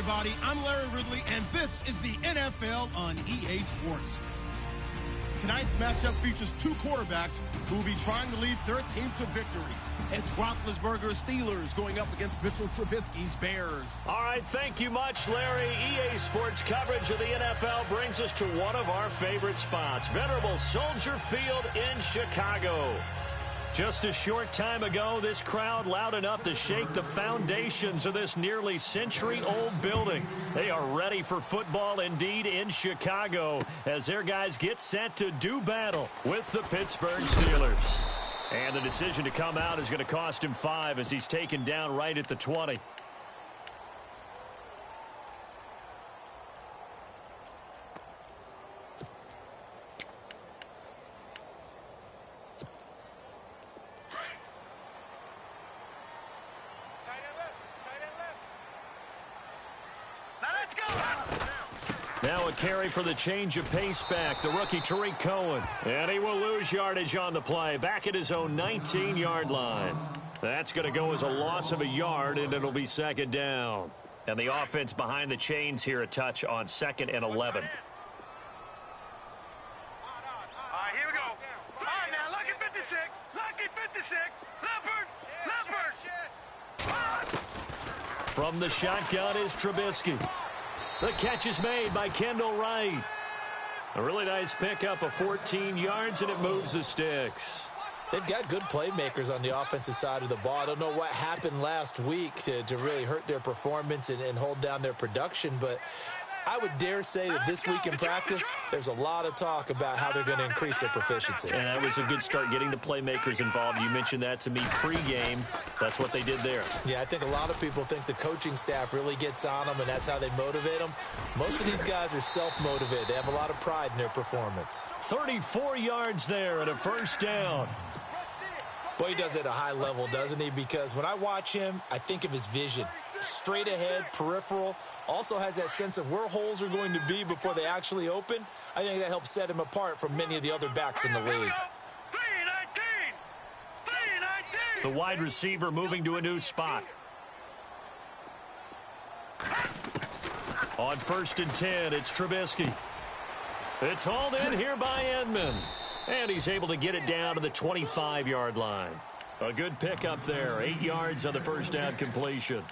everybody. I'm Larry Ridley, and this is the NFL on EA Sports. Tonight's matchup features two quarterbacks who will be trying to lead their team to victory. It's Roethlisberger's Steelers going up against Mitchell Trubisky's Bears. All right, thank you much, Larry. EA Sports coverage of the NFL brings us to one of our favorite spots, venerable Soldier Field in Chicago. Just a short time ago, this crowd loud enough to shake the foundations of this nearly century-old building. They are ready for football indeed in Chicago as their guys get set to do battle with the Pittsburgh Steelers. And the decision to come out is going to cost him 5 as he's taken down right at the 20. Now a carry for the change of pace back, the rookie Tariq Cohen. And he will lose yardage on the play, back at his own 19-yard line. That's going to go as a loss of a yard, and it'll be second down. And the offense behind the chains here a touch on 2nd and 11. All right, here we go. All right, now, lucky 56. Lucky 56. Leopard. From the shotgun is Trubisky. The catch is made by Kendall Wright. A really nice pickup of 14 yards, and it moves the sticks. They've got good playmakers on the offensive side of the ball. I don't know what happened last week to really hurt their performance and hold down their production, but I would dare say that this week in practice, there's a lot of talk about how they're going to increase their proficiency. And that was a good start getting the playmakers involved. You mentioned that to me pregame. That's what they did there. Yeah, I think a lot of people think the coaching staff really gets on them, and that's how they motivate them. Most of these guys are self-motivated. They have a lot of pride in their performance. 34 yards there and a first down. Boy, he does it at a high level, doesn't he? Because when I watch him, I think of his vision. Straight ahead, peripheral. Also has that sense of where holes are going to be before they actually open. I think that helps set him apart from many of the other backs in the league. The wide receiver moving to a new spot. On 1st and 10, it's Trubisky. It's hauled in here by Edmond. And he's able to get it down to the 25-yard line. A good pickup there. 8 yards on the first down completion.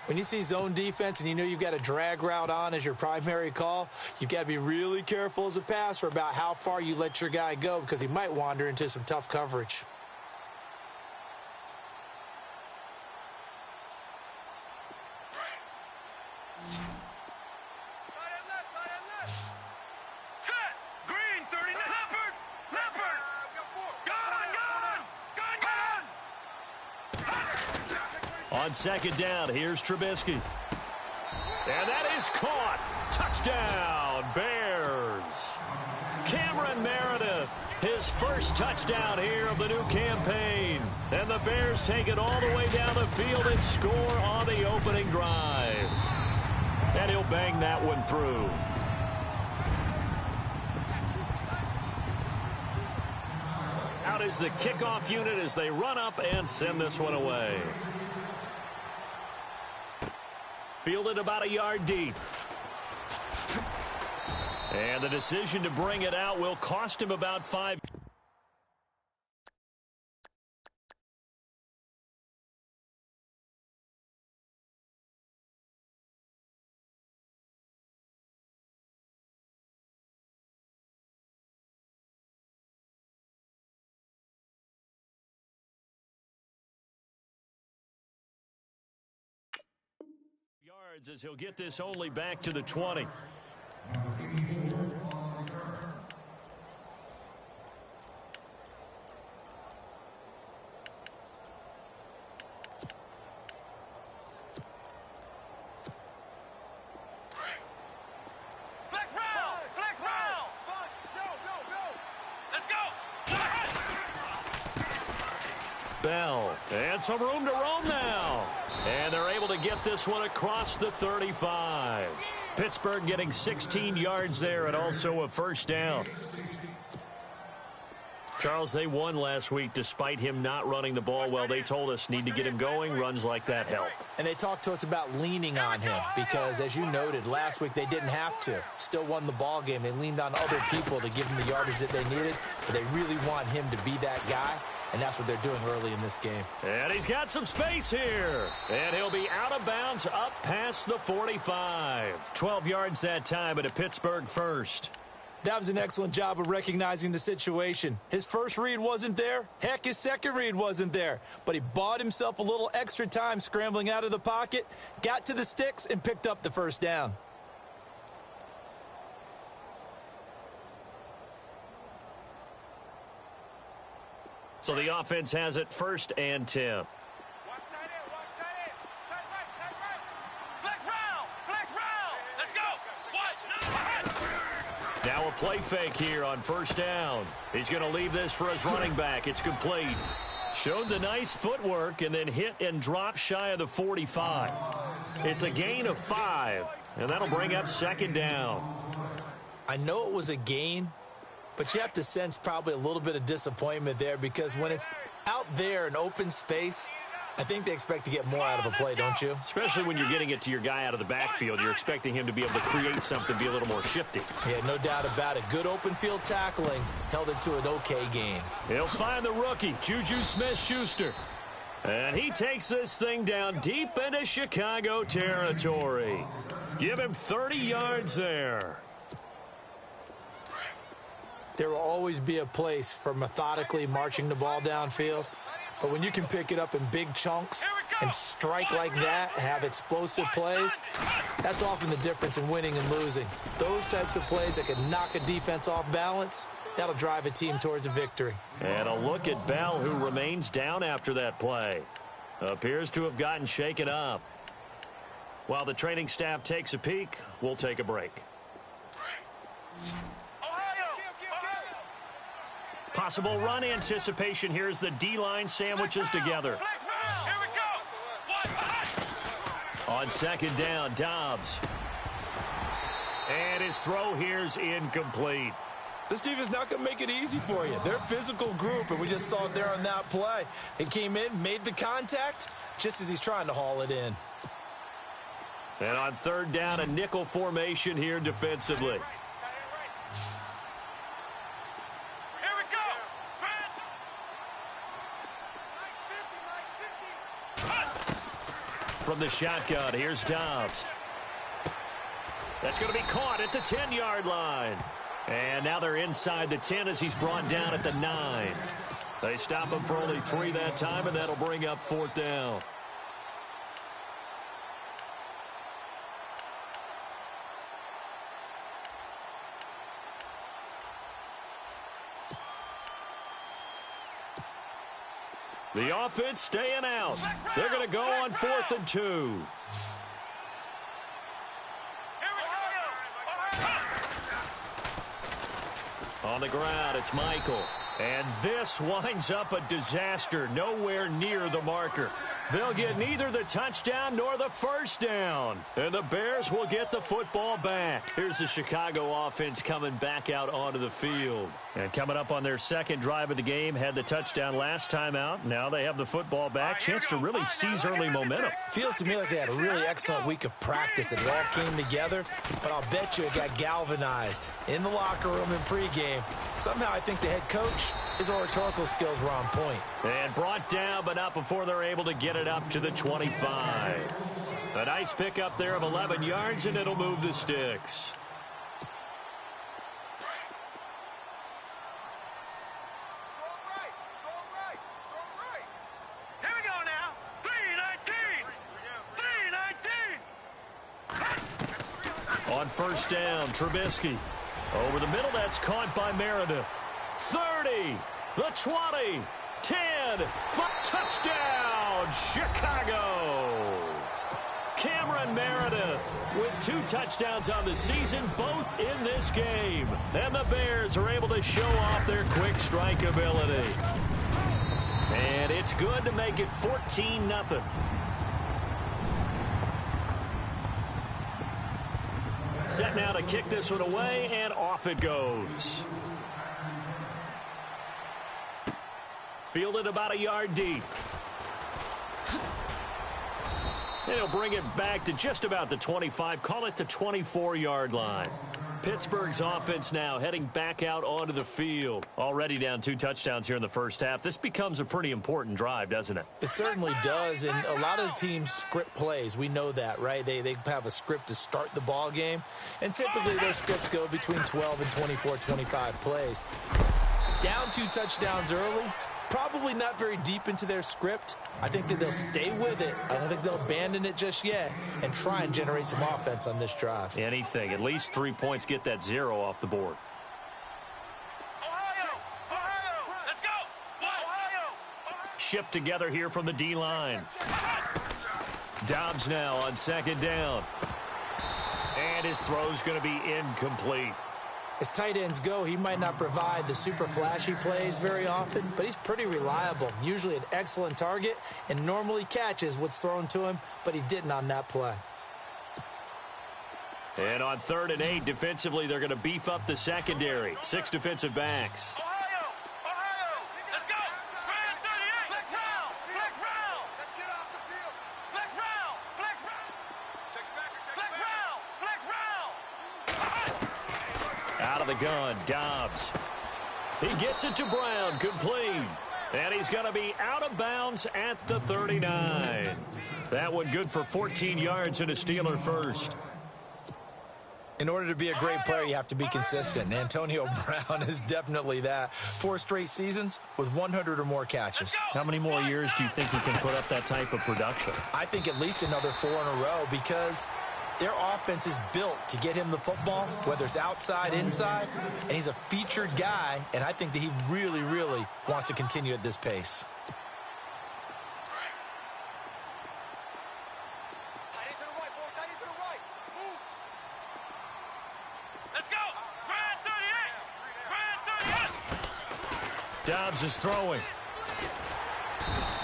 When you see zone defense and you know you've got a drag route on as your primary call, you've got to be really careful as a passer about how far you let your guy go because he might wander into some tough coverage. On 2nd down, here's Trubisky. And that is caught. Touchdown, Bears. Cameron Meredith, his first touchdown here of the new campaign. And the Bears take it all the way down the field and score on the opening drive. And he'll bang that one through. Out is the kickoff unit as they run up and send this one away. Fielded about a yard deep. And the decision to bring it out will cost him about 5. As he'll get this only back to the 20. Bell, and some room to roam now. And they're able to get this one across the 35. Pittsburgh getting 16 yards there and also a first down. Charles, they won last week despite him not running the ball well. They told us need to get him going. Runs like that help. And they talked to us about leaning on him because, as you noted, last week they didn't have to. Still won the ball game. They leaned on other people to give him the yardage that they needed, but they really want him to be that guy, and that's what they're doing early in this game. And he's got some space here. And he'll be out of bounds up past the 45. 12 yards that time, but a Pittsburgh first. That was an excellent job of recognizing the situation. His first read wasn't there. Heck, his second read wasn't there. But he bought himself a little extra time scrambling out of the pocket, got to the sticks, and picked up the first down. So the offense has it 1st and 10. Now a play fake here on 1st down. He's going to leave this for his running back. It's complete. Showed the nice footwork and then hit and drop shy of the 45. It's a gain of 5, and that'll bring up 2nd down. I know it was a gain, but you have to sense probably a little bit of disappointment there because when it's out there in open space, I think they expect to get more out of a play, don't you? Especially when you're getting it to your guy out of the backfield. You're expecting him to be able to create something, be a little more shifty. Yeah, no doubt about it. Good open field tackling held it to an okay gain. He'll find the rookie, Juju Smith-Schuster. And he takes this thing down deep into Chicago territory. Give him 30 yards there. There will always be a place for methodically marching the ball downfield. But when you can pick it up in big chunks and strike like that, have explosive plays, that's often the difference in winning and losing. Those types of plays that can knock a defense off balance, that'll drive a team towards a victory. And a look at Bell, who remains down after that play. Appears to have gotten shaken up. While the training staff takes a peek, we'll take a break. Possible run anticipation. Here's the D-line sandwiches together. Here we go. On 2nd down, Dobbs. And his throw here's incomplete. This defense not going to make it easy for you. They're a physical group, and we just saw it there on that play. It came in, made the contact, just as he's trying to haul it in. And on 3rd down, a nickel formation here defensively. From the shotgun, here's Dobbs. That's going to be caught at the 10-yard line. And now they're inside the 10 as he's brought down at the 9. They stop him for only 3 that time, and that'll bring up 4th down. The offense staying out. They're going to go on 4th and 2. On the ground, it's Michael. And this winds up a disaster. Nowhere near the marker. They'll get neither the touchdown nor the 1st down. And the Bears will get the football back. Here's the Chicago offense coming back out onto the field. And coming up on their 2nd drive of the game, had the touchdown last time out. Now they have the football back. Chance to really seize early momentum. Feels to me like they had a really excellent week of practice. It all came together, but I'll bet you it got galvanized in the locker room in pregame. Somehow I think the head coach, his oratorical skills were on point. And brought down, but not before they're able to get it up to the 25. A nice pickup there of 11 yards, and it'll move the sticks. Here we go now. 3-19. On 1st down, Trubisky. Over the middle, that's caught by Meredith. 30, the 20, 10, 5, touchdown, Chicago. Cameron Meredith with 2 touchdowns on the season, both in this game. And the Bears are able to show off their quick strike ability. And it's good to make it 14-0. Set now to kick this one away, and off it goes. Fielded about a yard deep. And he'll bring it back to just about the 25. Call it the 24-yard line. Pittsburgh's offense now heading back out onto the field. Already down 2 touchdowns here in the first half. This becomes a pretty important drive, doesn't it? It certainly does, and a lot of the teams script plays. We know that, right? They have a script to start the ball game, and typically those scripts go between 12 and 24, 25 plays. Down 2 touchdowns early, probably not very deep into their script. I think that they'll stay with it. I don't think they'll abandon it just yet and try and generate some offense on this drive. Anything. At least 3 points, get that 0 off the board. Ohio! Let's go! Ohio! Shift together here from the D-line. Dobbs now on 2nd down. And his throw's going to be incomplete. As tight ends go, he might not provide the super flashy plays very often, but he's pretty reliable, usually an excellent target, and normally catches what's thrown to him, but he didn't on that play. And on 3rd and 8, defensively, they're going to beef up the secondary. 6 defensive backs. Ohio! Let's go! Grand 38! Flex round! Flex round! Let's get off the field! Flex round! Flex round! Check it back. Flex round! Flex round! Out of the gun, Dobbs. He gets it to Brown, complete. And he's going to be out of bounds at the 39. That one good for 14 yards and a Steeler first. In order to be a great player, you have to be consistent. Antonio Brown is definitely that. 4 straight seasons with 100 or more catches. How many more years do you think he can put up that type of production? I think at least another 4 in a row because their offense is built to get him the football, whether it's outside, inside, and he's a featured guy, and I think that he really, really wants to continue at this pace. Tight end to the right, boy. Tight end to the right. Move. Let's go! Grand 38! Grand 38! Dobbs is throwing.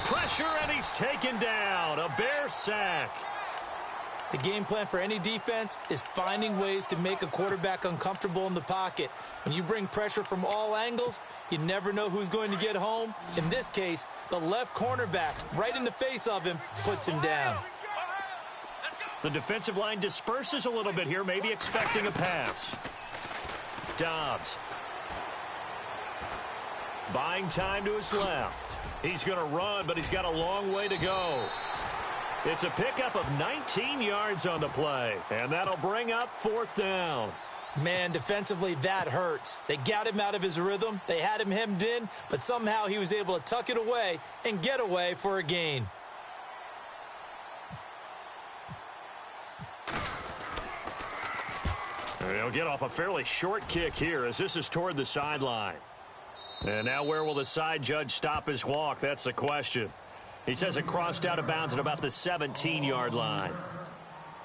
Pressure, and he's taken down. A Bear sack. The game plan for any defense is finding ways to make a quarterback uncomfortable in the pocket. When you bring pressure from all angles, you never know who's going to get home. In this case, the left cornerback, right in the face of him, puts him down. The defensive line disperses a little bit here, maybe expecting a pass. Dobbs. Buying time to his left. He's going to run, but he's got a long way to go. It's a pickup of 19 yards on the play, and that'll bring up 4th down. Man, defensively, that hurts. They got him out of his rhythm. They had him hemmed in, but somehow he was able to tuck it away and get away for a gain. He'll get off a fairly short kick here as this is toward the sideline. And now where will the side judge stop his walk? That's the question. He says it crossed out of bounds at about the 17-yard line.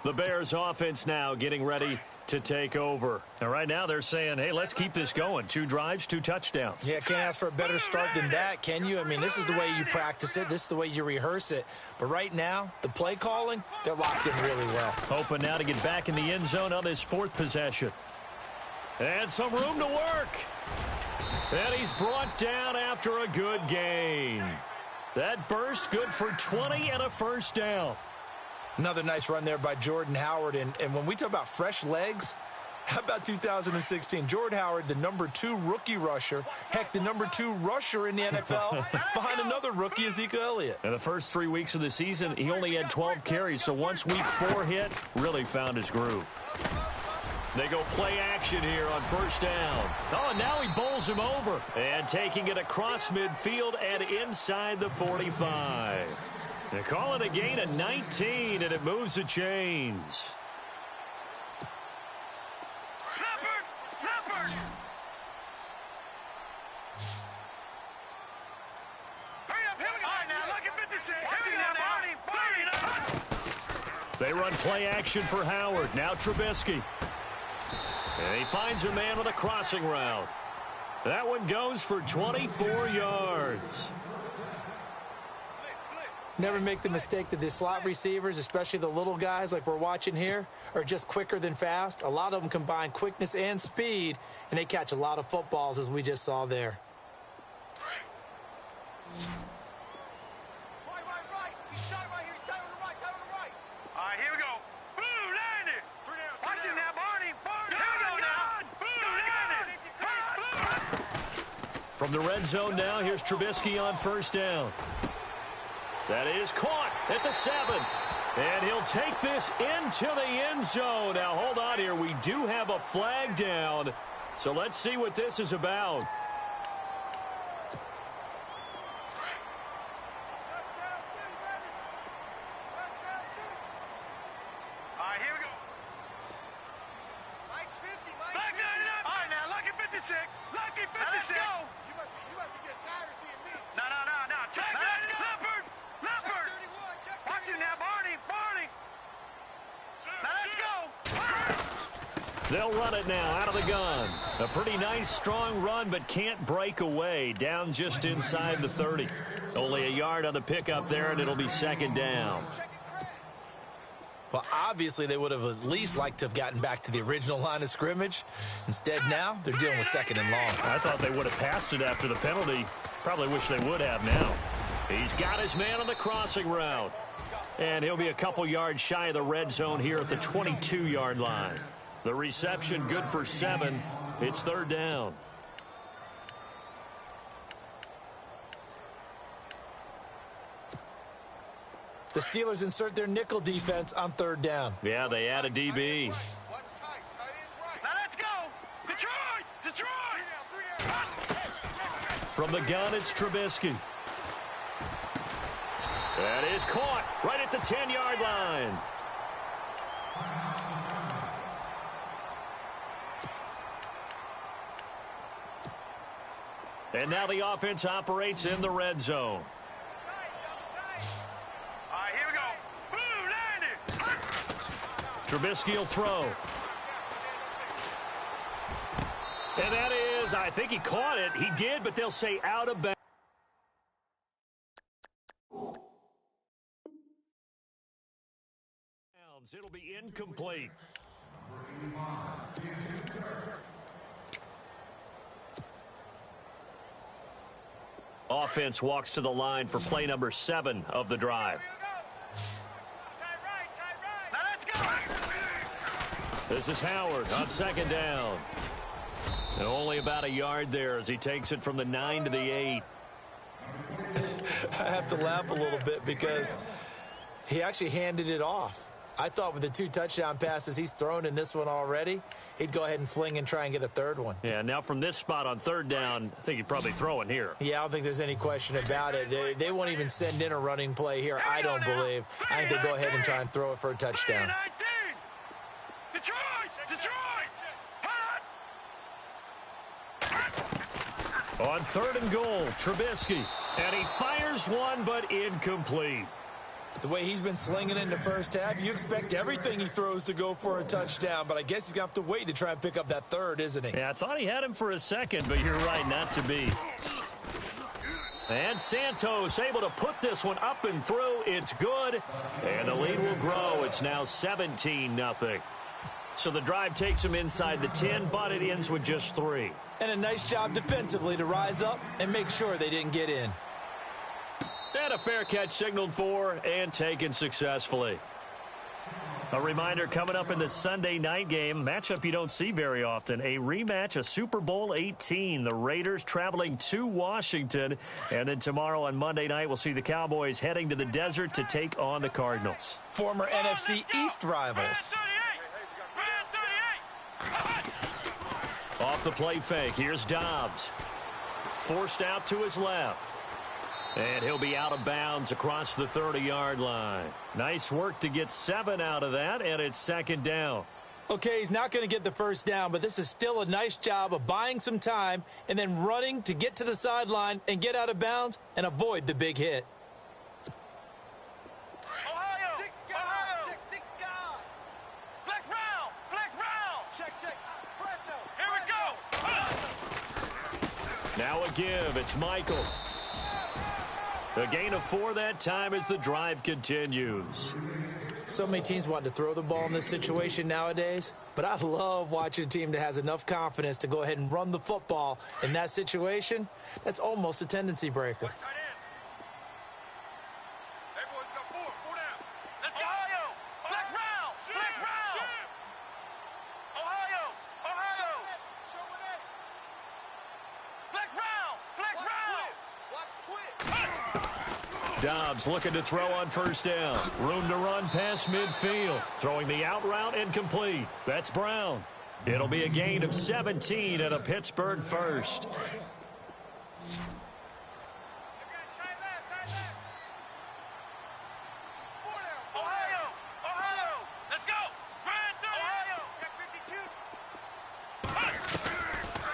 The Bears offense now getting ready to take over. And right now they're saying, hey, let's keep this going. 2 drives, 2 touchdowns. Yeah, can't ask for a better start than that, can you? I mean, this is the way you practice it. This is the way you rehearse it. But right now, the play calling, they're locked in really well. Hoping now to get back in the end zone on his 4th possession. And some room to work. And he's brought down after a good gain. That burst good for 20 and a 1st down. Another nice run there by Jordan Howard. And when we talk about fresh legs, how about 2016? Jordan Howard, the number 2 rookie rusher. Heck, the number 2 rusher in the NFL behind another rookie, Ezekiel Elliott. In the first 3 weeks of the season, he only had 12 carries. So once week 4 hit, really found his groove. They go play action here on 1st down. Oh, and now he bowls him over. And taking it across midfield and inside the 45. They call it a gain of 19, and it moves the chains. Leopard! Hurry up, here we go. All right, now, look at 56. Here we go now. 39. They run play action for Howard. Now Trubisky. And he finds a man with a crossing route. That one goes for 24 yards. Never make the mistake that the slot receivers, especially the little guys like we're watching here, are just quicker than fast. A lot of them combine quickness and speed, and they catch a lot of footballs, as we just saw there. From the red zone now, here's Trubisky on first down. That is caught at the 7. And he'll take this into the end zone. Now, hold on here. We do have a flag down. So let's see what this is about. All right, here we go. Mike's 50. Mike's 50. All right, now, lucky 56. Lucky 56. Now, let's go. You must be getting tired of seeing me. No. Check that. Leopard. Leopard. Watch him now, Barney. Now, let's go. They'll run it now out of the gun. A pretty nice, strong run, but can't break away. Down just inside the 30. Only a yard on the pickup there, and it'll be second down. Well, obviously, they would have at least liked to have gotten back to the original line of scrimmage. Instead, now, they're dealing with second and long. I thought they would have passed it after the penalty. Probably wish they would have now. He's got his man on the crossing route. And he'll be a couple yards shy of the red zone here at the 22-yard line. The reception good for 7. It's third down. The Steelers insert their nickel defense on third down. Yeah, they add a DB. What's tight? Tight is right. Now, let's go. Detroit. From the gun, it's Trubisky. That is caught right at the 10-yard line. And now the offense operates in the red zone. All right, here we go. Blue, landed. Trubisky will throw. And that is, I think he caught it. He did, but they'll say out of bounds. It'll be incomplete. Offense walks to the line for play number 7 of the drive. Now, let's go. This is Howard on second down. And only about a yard there as he takes it from the 9 to the 8. I have to laugh a little bit because he actually handed it off. I thought with the 2 touchdown passes he's thrown in this one already, he'd go ahead and fling and try and get a third one. Yeah, now from this spot on third down, I think he'd probably throw it here. Yeah, I don't think there's any question about it. They won't even send in a running play here, I don't believe. I think they go ahead and try and throw it for a touchdown. Detroit. On third and goal, Trubisky. And he fires one, but incomplete. The way he's been slinging it in the first half, you expect everything he throws to go for a touchdown, but I guess he's going to have to wait to try and pick up that third, isn't he? Yeah, I thought he had him for a second, but you're right, not to be. And Santos able to put this one up and through. It's good, and the lead will grow. It's now 17-0. So the drive takes him inside the 10, but it ends with just 3. And a nice job defensively to rise up and make sure they didn't get in. And a fair catch signaled for and taken successfully. A reminder coming up in the Sunday night game, matchup you don't see very often, a rematch of Super Bowl 18. The Raiders traveling to Washington. And then tomorrow on Monday night, we'll see the Cowboys heading to the desert to take on the Cardinals. Former NFC East rivals. Off the play fake, here's Dobbs. Forced out to his left. And he'll be out of bounds across the 30-yard line. Nice work to get 7 out of that, and it's second down. Okay, he's not going to get the first down, but this is still a nice job of buying some time and then running to get to the sideline and get out of bounds and avoid the big hit. Ohio. Check 6 guard. Flex round. Check. Here we go. Now a give. It's Michael. A gain of 4 that time as the drive continues. So many teams want to throw the ball in this situation nowadays, but I love watching a team that has enough confidence to go ahead and run the football in that situation. That's almost a tendency breaker. Tight end. Hey, boys, got 4 down. Let's go. Ohio. Flex round. Ohio. Flex round. Dobbs looking to throw on first down. Room to run past midfield. Throwing the out route incomplete. That's Brown. It'll be a gain of 17 and a Pittsburgh first.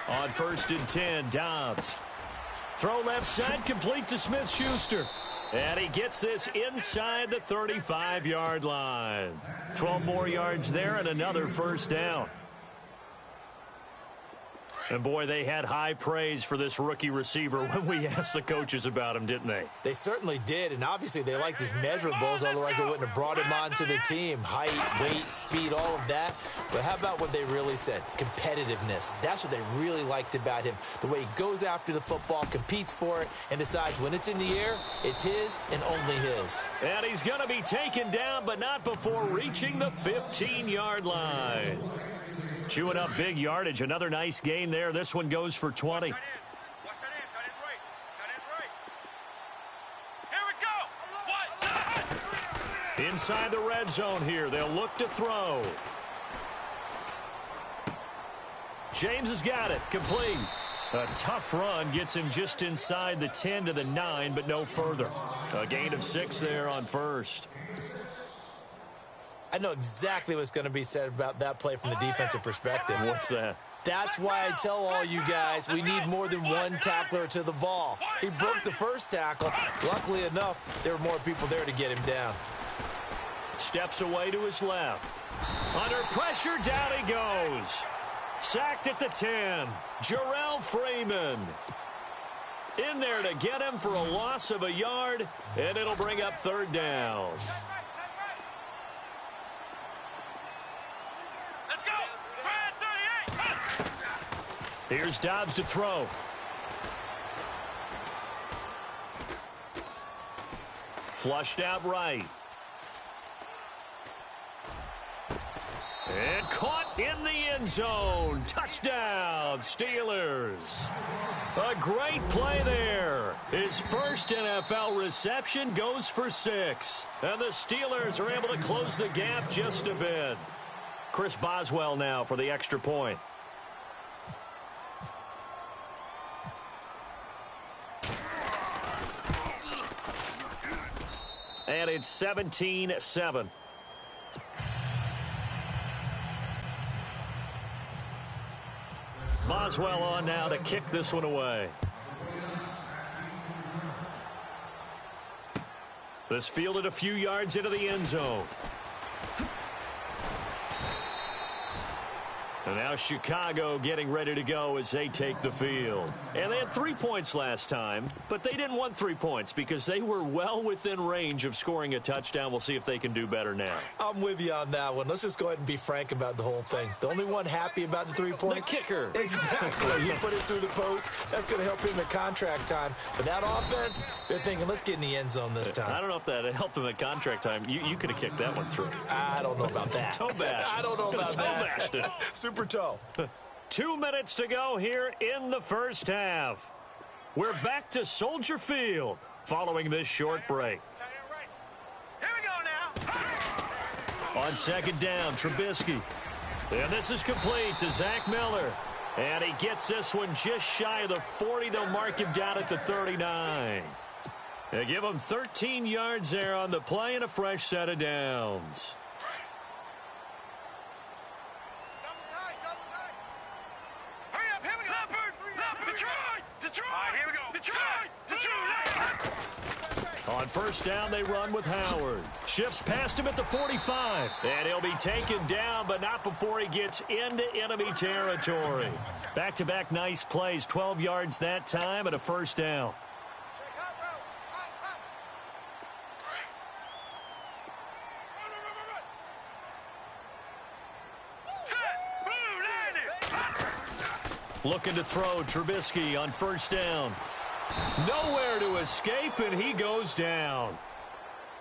On first and 10, Dobbs. Throw left side, complete to Smith-Schuster. And he gets this inside the 35-yard line. 12 more yards there and another first down. And, boy, they had high praise for this rookie receiver when we asked the coaches about him, didn't they? They certainly did, and obviously they liked his measurables, otherwise they wouldn't have brought him onto the team. Height, weight, speed, all of that. But how about what they really said? Competitiveness. That's what they really liked about him. The way he goes after the football, competes for it, and decides when it's in the air, it's his and only his. And he's going to be taken down, but not before reaching the 15-yard line. Chewing up big yardage. Another nice gain there. This one goes for 20. Inside the red zone here. They'll look to throw. James has got it. Complete. A tough run gets him just inside the 10 to the 9, but no further. A gain of 6 there on first. I know exactly what's going to be said about that play from the defensive perspective. What's that? That's why I tell all you guys we need more than one tackler to the ball. He broke the first tackle. Luckily enough, there were more people there to get him down. Steps away to his left. Under pressure, down he goes. Sacked at the 10. Jarrell Freeman. In there to get him for a loss of a yard, and it'll bring up third down. Here's Dobbs to throw. Flushed out right. And caught in the end zone. Touchdown, Steelers. A great play there. His first NFL reception goes for 6. And the Steelers are able to close the gap just a bit. Chris Boswell now for the extra point. And it's 17-7. Boswell on now to kick this one away. This fielded a few yards into the end zone. And now Chicago getting ready to go as they take the field. And they had 3 points last time, but they didn't want 3 points because they were well within range of scoring a touchdown. We'll see if they can do better now. I'm with you on that one. Let's just go ahead and be frank about the whole thing. The only one happy about the 3 points? The kicker. Exactly. He put it through the post. That's going to help him at contract time. But that offense, they're thinking, let's get in the end zone this time. I don't know if that helped him at contract time. You could have kicked that one through. I don't know about that. Toe bash. I don't know about that. Toe bashed. Super toe. 2 minutes to go here in the first half. We're back to Soldier Field following this short break. Here we go now. On second down, Trubisky. And this is complete to Zach Miller. And he gets this one just shy of the 40. They'll mark him down at the 39. They give him 13 yards there on the play and a fresh set of downs. On first down, they run with Howard. Shifts past him at the 45. And he'll be taken down, but not before he gets into enemy territory. Back-to-back nice plays. 12 yards that time and a first down. Looking to throw, Trubisky on first down. Nowhere to escape, and he goes down.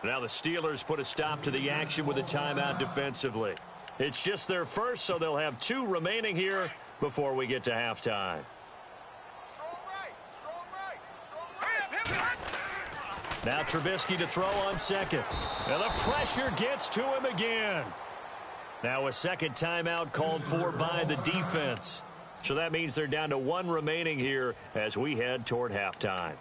Now the Steelers put a stop to the action with a timeout defensively. It's just their first, so they'll have 2 remaining here before we get to halftime. Strong right, strong right, strong right. Now Trubisky to throw on second. And the pressure gets to him again. Now a second timeout called for by the defense. So that means they're down to one remaining here as we head toward halftime.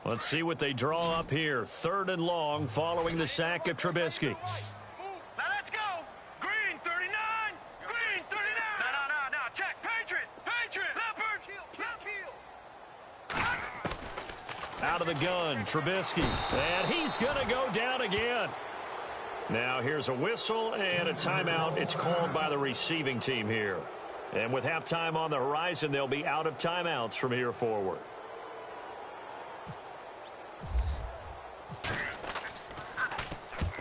Let's see what they draw up here. 3rd and long following the sack of Trubisky. Now let's go. Green 39. Green 39. No. Check. Patriot. Leopard. Kill. Out of the gun, Trubisky. And he's going to go down again. Now here's a whistle and a timeout. It's called by the receiving team here. And with halftime on the horizon, they'll be out of timeouts from here forward.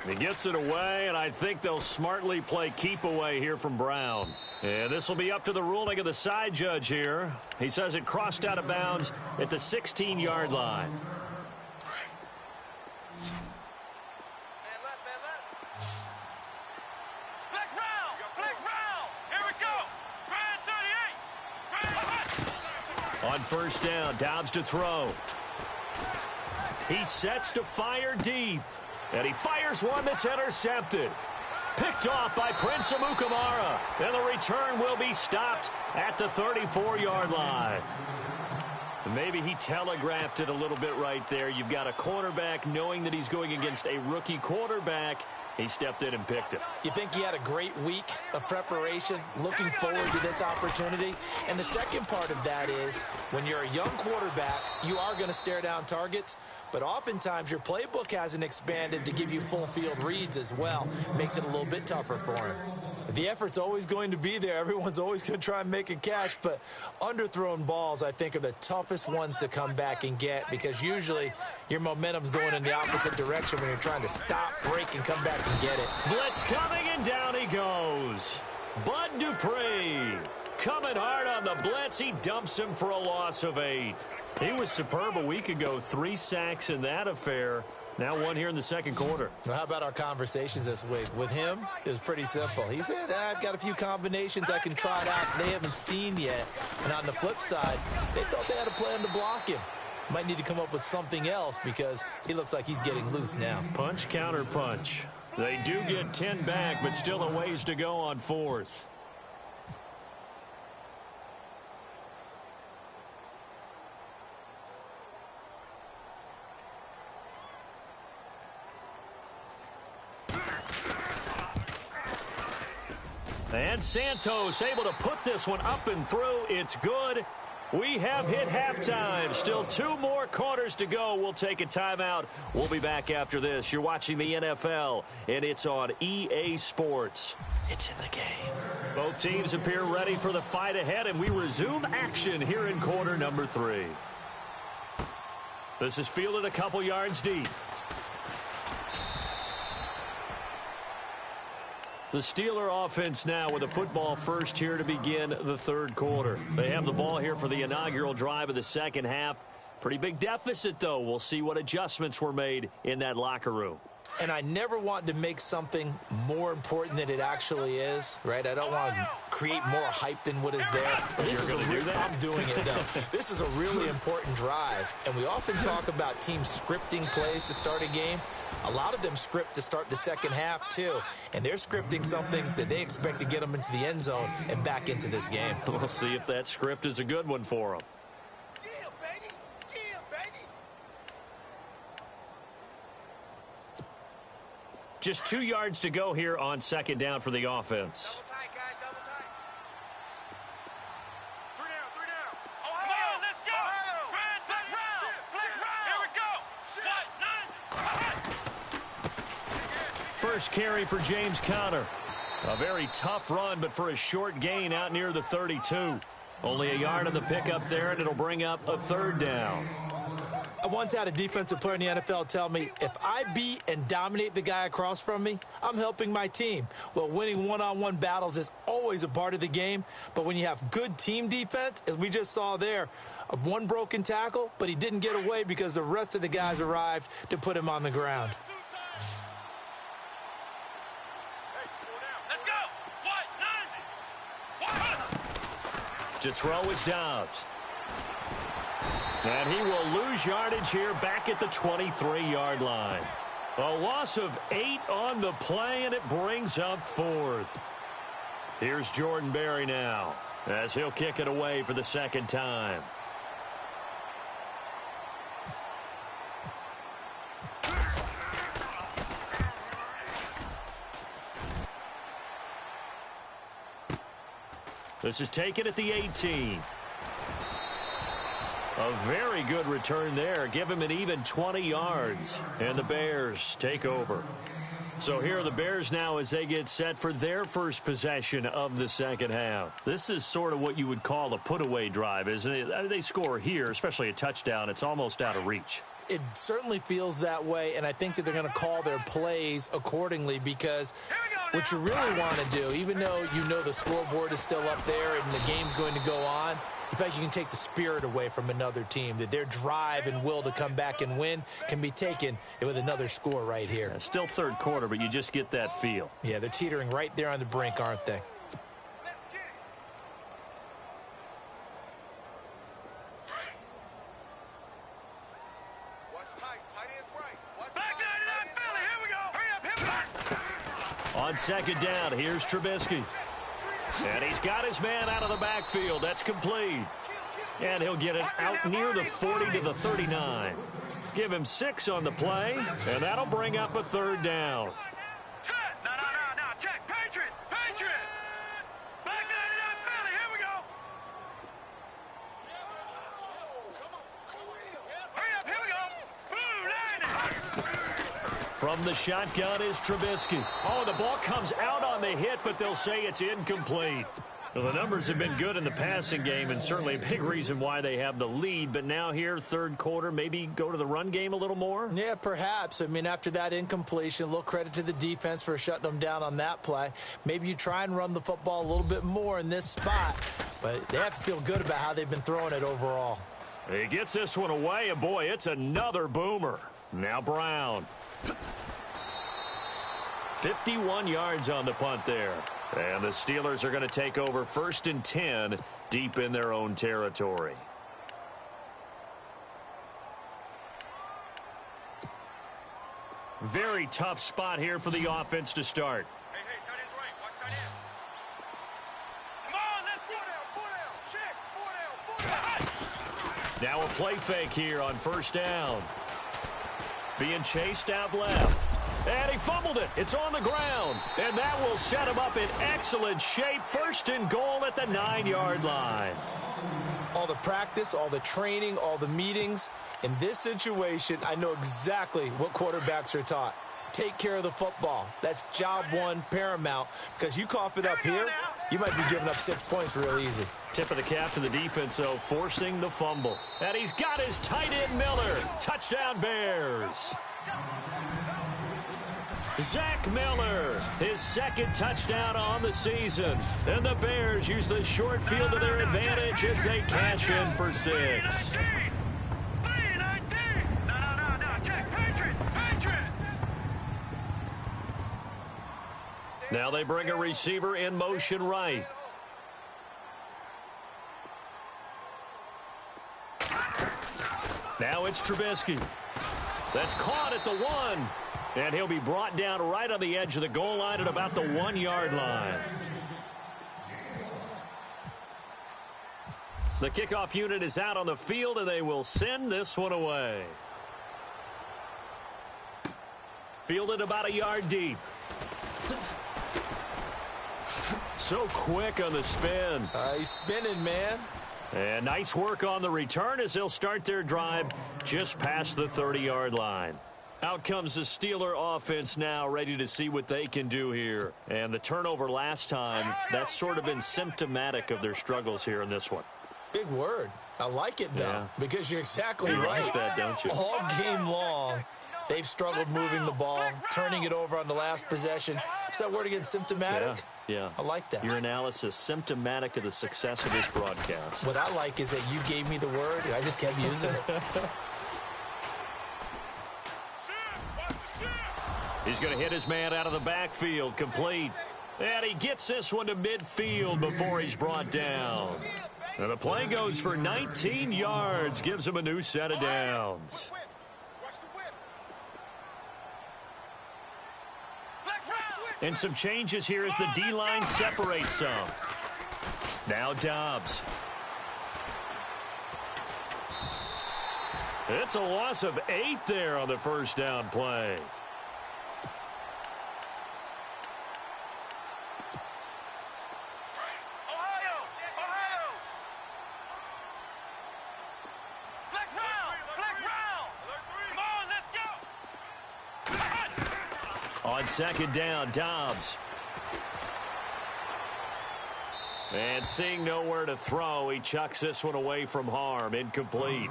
He gets it away, and I think they'll smartly play keep away here from Brown. And this will be up to the ruling of the side judge here. He says it crossed out of bounds at the 16-yard line. Flex round. Here we go. Brand 38. On first down, Dobbs to throw. He sets to fire deep. And he fires one that's intercepted. Picked off by Prince Amukamara. And the return will be stopped at the 34-yard line. Maybe he telegraphed it a little bit right there. You've got a quarterback knowing that he's going against a rookie quarterback. He stepped in and picked it. You think he had a great week of preparation, looking forward to this opportunity? And the second part of that is, when you're a young quarterback, you are going to stare down targets, but oftentimes your playbook hasn't expanded to give you full field reads as well. Makes it a little bit tougher for him. The effort's always going to be there. Everyone's always going to try and make a catch, but underthrown balls, I think, are the toughest ones to come back and get, because usually your momentum's going in the opposite direction when you're trying to stop, break, and come back and get it. Blitz coming, and down he goes. Bud Dupree coming hard on the blitz. He dumps him for a loss of 8. He was superb a week ago. 3 sacks in that affair. Now 1 here in the second quarter. Well, how about our conversations this week? With him, it was pretty simple. He said, I've got a few combinations I can try it out they haven't seen yet. And on the flip side, they thought they had a plan to block him. Might need to come up with something else, because he looks like he's getting loose now. Punch, counter punch. They do get 10 back, but still a ways to go on 4th. And Santos able to put this one up and through. It's good. We have hit halftime. Still 2 more quarters to go. We'll take a timeout. We'll be back after this. You're watching the NFL, and it's on EA Sports. It's in the game. Both teams appear ready for the fight ahead, and we resume action here in quarter number 3. This is fielded a couple yards deep. The Steeler offense now with a football first here to begin the 3rd quarter. They have the ball here for the inaugural drive of the second half. Pretty big deficit, though. We'll see what adjustments were made in that locker room. And I never want to make something more important than it actually is, right? I don't want to create more hype than what is there. I'm doing it, though. This is a really important drive, and we often talk about teams scripting plays to start a game. A lot of them script to start the second half, too, and they're scripting something that they expect to get them into the end zone and back into this game. We'll see if that script is a good one for them. Yeah, baby. Yeah, baby. Just 2 yards to go here on second down for the offense. Double tight, guys. Double tight. 3 down. Ohio, let's go. Brand, flex round. Here we go. First carry for James Conner. A very tough run, but for a short gain out near the 32. Only a yard on the pickup there, and it'll bring up a 3rd down. I once had a defensive player in the NFL tell me, if I beat and dominate the guy across from me, I'm helping my team. Well, winning one-on-one battles is always a part of the game, but when you have good team defense, as we just saw there, one broken tackle, but he didn't get away because the rest of the guys arrived to put him on the ground. To throw is Dobbs. And he will lose yardage here back at the 23-yard line. A loss of 8 on the play, and it brings up 4th. Here's Jordan Berry now, as he'll kick it away for the second time. This is taken at the 18. A very good return there. Give him an even 20 yards. And the Bears take over. So here are the Bears now as they get set for their first possession of the second half. This is sort of what you would call a put-away drive, isn't it? They score here, especially a touchdown. It's almost out of reach. It certainly feels that way, and I think that they're going to call their plays accordingly, because what you really want to do, even though you know the scoreboard is still up there and the game's going to go on, in fact, you can take the spirit away from another team, that their drive and will to come back and win can be taken with another score right here. Yeah, still third quarter, but you just get that feel. Yeah, they're teetering right there on the brink, aren't they? On second down, here's Trubisky. And he's got his man out of the backfield. That's complete. And he'll get it out near the 40 to the 39. Give him 6 on the play, and that'll bring up a third down. Set. No. Check. Patriot. Back 99 Philly. Here we go. Hurry up. Here we go. Boom. 90. From the shotgun is Trubisky. Oh, the ball comes out on the hit, but they'll say it's incomplete. Well, the numbers have been good in the passing game, and certainly a big reason why they have the lead. But now here, third quarter, maybe go to the run game a little more? Yeah, perhaps. I mean, after that incompletion, a little credit to the defense for shutting them down on that play. Maybe you try and run the football a little bit more in this spot. But they have to feel good about how they've been throwing it overall. He gets this one away, and boy, it's another boomer. Now Brown. 51 yards on the punt there. And the Steelers are going to take over 1st and 10 deep in their own territory. Very tough spot here for the offense to start. Hey, tight end's right. Watch tight end. Come on, let's go. 4 down. Check. 4 down. Now a play fake here on first down. Being chased out left. And he fumbled it. It's on the ground. And that will set him up in excellent shape. 1st and goal at the 9-yard line. All the practice, all the training, all the meetings. In this situation, I know exactly what quarterbacks are taught. Take care of the football. That's job one, paramount. Because you cough it up here, you might be giving up 6 points real easy. Tip of the cap to the defense, though, forcing the fumble. And he's got his tight end, Miller. Touchdown, Bears. Zach Miller, his 2nd touchdown on the season. And the Bears use the short field to their advantage as they cash in for 6. Now they bring a receiver in motion right. Now it's Trubisky. That's caught at the 1. And he'll be brought down right on the edge of the goal line at about the 1-yard line. The kickoff unit is out on the field, and they will send this one away. Fielded about a yard deep. So quick on the spin. He's spinning, man. And nice work on the return as they'll start their drive just past the 30-yard line. Out comes the Steeler offense now, ready to see what they can do here. And the turnover last time, that's sort of been symptomatic of their struggles here in this one. Big word. I like it, though, because you're exactly right. Like that, don't you? All game long, they've struggled moving the ball, turning it over on the last possession. Is that word again, symptomatic? Yeah. I like that. Your analysis, symptomatic of the success of this broadcast. What I like is that you gave me the word, and I just kept using it. He's going to hit his man out of the backfield, complete. And he gets this one to midfield before he's brought down. And the play goes for 19 yards, gives him a new set of downs. And some changes here as the D-line separates some. Now Dobbs. It's a loss of 8 there on the first down play. On second down, Dobbs. And seeing nowhere to throw, he chucks this one away from harm. Incomplete.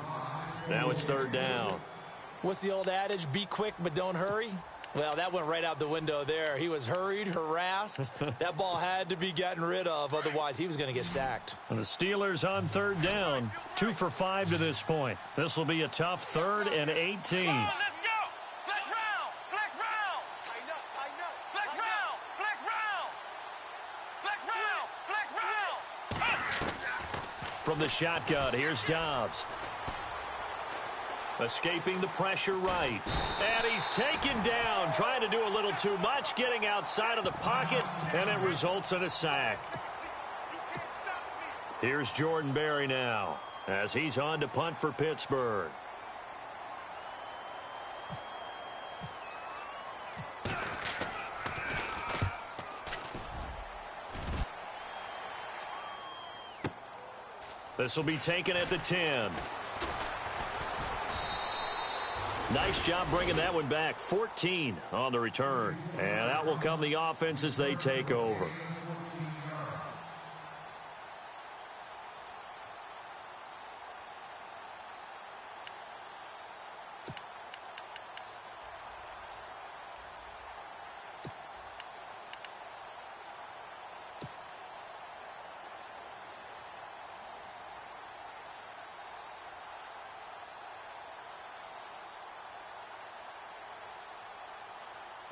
Now it's third down. What's the old adage? Be quick, but don't hurry. Well, that went right out the window there. He was hurried, harassed. That ball had to be gotten rid of. Otherwise, he was going to get sacked. And the Steelers on third down. 2 for 5 to this point. This will be a tough 3rd and 18. From the shotgun, here's Dobbs. Escaping the pressure right. And he's taken down, trying to do a little too much, getting outside of the pocket, and it results in a sack. Here's Jordan Berry now, as he's on to punt for Pittsburgh. This will be taken at the 10. Nice job bringing that one back. 14 on the return. And out will come the offense as they take over.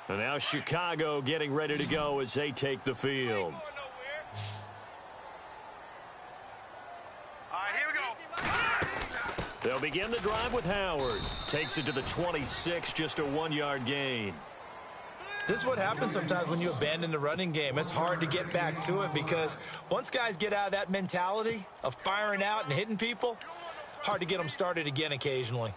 And now Chicago getting ready to go as they take the field. All right, here we go. They'll begin the drive with Howard. Takes it to the 26, just a 1-yard gain. This is what happens sometimes when you abandon the running game. It's hard to get back to it because once guys get out of that mentality of firing out and hitting people, hard to get them started again occasionally.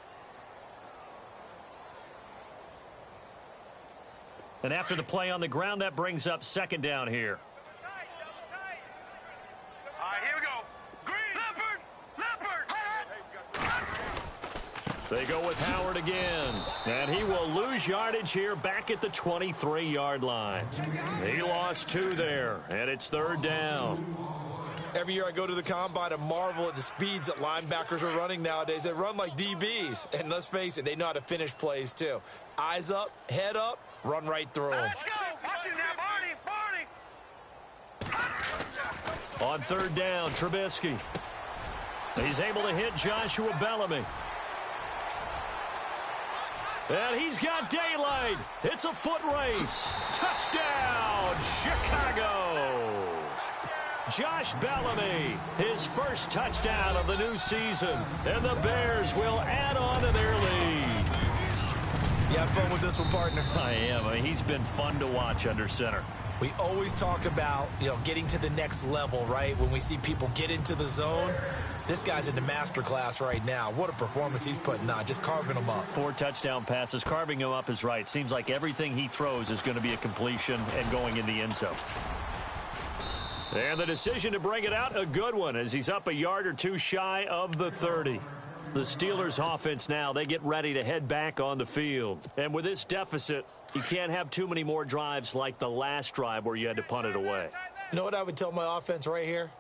And after the play on the ground, that brings up second down here. All right, here we go. Green. Leopard. They go with Howard again. And he will lose yardage here back at the 23-yard line. He lost 2 there, and it's third down. Every year I go to the combine and marvel at the speeds that linebackers are running nowadays. They run like DBs. And let's face it, they know how to finish plays too. Eyes up, head up, run right through them. Let's go. Watch it now, Barney. On third down, Trubisky. He's able to hit Joshua Bellamy. And he's got daylight. It's a foot race. Touchdown, Chicago. Josh Bellamy, his first touchdown of the new season. And the Bears will add on to their lead. You have fun with this one, partner? I am. I mean, he's been fun to watch under center. We always talk about, getting to the next level, right? When we see people get into the zone, this guy's in the master class right now. What a performance he's putting on, just carving them up. 4 touchdown passes. Carving him up is right. Seems like everything he throws is going to be a completion and going in the end zone. And the decision to bring it out, a good one, as he's up a yard or 2 shy of the 30. The Steelers offense now, they get ready to head back on the field. And with this deficit, you can't have too many more drives like the last drive where you had to punt it away. You know what I would tell my offense right here?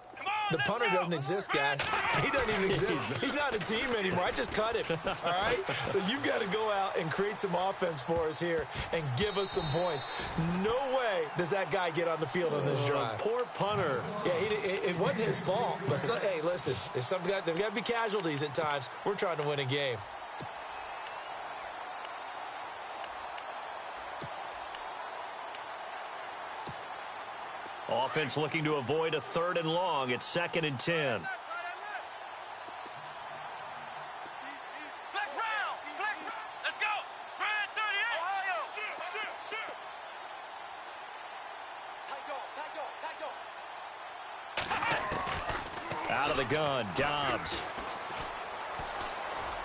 The punter doesn't exist, guys. He doesn't even exist. He's not a team anymore. I just cut him, all right? So you've got to go out and create some offense for us here and give us some points. No way does that guy get on the field on this drive. Poor punter. Yeah, it wasn't his fault. But, hey, listen, there's got to be casualties at times. We're trying to win a game. Offense looking to avoid a 3rd and long. It's 2nd and 10. Out of the gun, Dobbs.